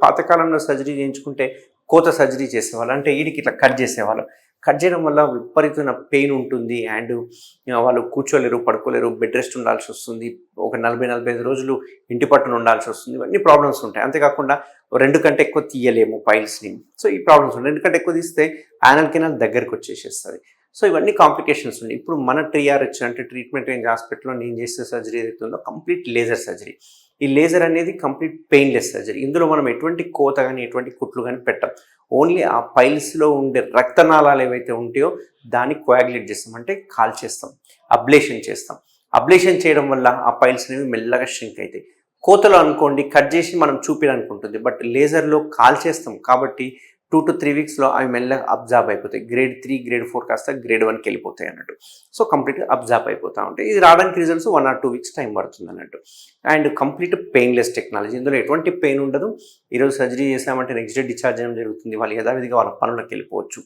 పాతకాలంలో సర్జరీ చేయించుకుంటే కోత సర్జరీ చేసేవాళ్ళు. అంటే ఈడికి ఇట్లా కట్ చేసేవాళ్ళు. కట్ చేయడం వల్ల విపరీతమైన పెయిన్ ఉంటుంది. అండ్ వాళ్ళు కూర్చోలేరు, పడుకోలేరు, బెడ్ రెస్ట్ ఉండాల్సొస్తుంది. ఒక 40, 45 రోజులు ఇంటి పట్టున ఉండాల్సొస్తుంది. ఇవన్నీ ప్రాబ్లమ్స్ ఉంటాయి. అంతేకాకుండా 2 కంటే ఎక్కువ తీయలేము పైల్స్‌ని. సో, ఈ ప్రాబ్లమ్స్ ఉన్నాయి. 2 కంటే ఎక్కువ తీస్తే యానల్ కెనాల్ దగ్గరకొచ్చేసేస్తది. సో, ఇవన్నీ కాంప్లికేషన్స్ ఉన్నాయి. ఇప్పుడు మన టీఆర్‌హెచ్ అంటే ట్రీట్మెంట్ రేంజ్ హాస్పిటల్‌లో నేను చేసే సర్జరీ ఏదైతే ఉందో కంప్లీట్ లేజర్ సర్జరీ. ఈ లేజర్ అనేది కంప్లీట్ పెయిన్‌లెస్ సర్జరీ. ఇందులో మనం ఎటువంటి కోత గాని, ఎటువంటి కుట్లు గాని పెట్టం. ఓన్లీ ఆ పైల్స్‌లో ఉండే రక్తనాళాలు ఏవైతే ఉంటాయో దాన్ని కోయాగ్యులేట్ చేస్తాం. అంటే కాల్చేస్తాం. అబ్లేషన్ చేస్తాం. అబ్లేషన్ చేయడం వల్ల ఆ పైల్స్ అనేవి మెల్లగా ష్రింక్ అయితాయి. కోతలో అనుకోండి కట్ చేసి మనం చూపియడానికి ఉంటుంది. బట్ లేజర్‌లో కాల్చేస్తాం కాబట్టి 2-3 వీక్స్‌లో అవి మెల్లగా అబ్జార్బ్ అయిపోతాయి. గ్రేడ్ 3, గ్రేడ్ 4 కాస్త గ్రేడ్ 1కి వెళ్ళిపోతాయి అన్నట్టు. సో, కంప్లీట్‌గా అబ్జార్బ్ అయిపోతా ఉంటాయి. ఇది రావడానికి రిజల్ట్స్ 1 ఆర్ 2 వీక్స్ టైం పడుతుంది అన్నట్టు. And complete painless technology. ఇందులో ఎటువంటి పెయిన్ ఉండదు. ఈరోజు సర్జరీ చేసామంటే నెక్స్ట్ డే డిశ్చార్జ్ అవ్వడం జరుగుతుంది. వాళ్ళు యథావిధిగా వాళ్ళ పనులకు వెళ్ళిపోవచ్చు.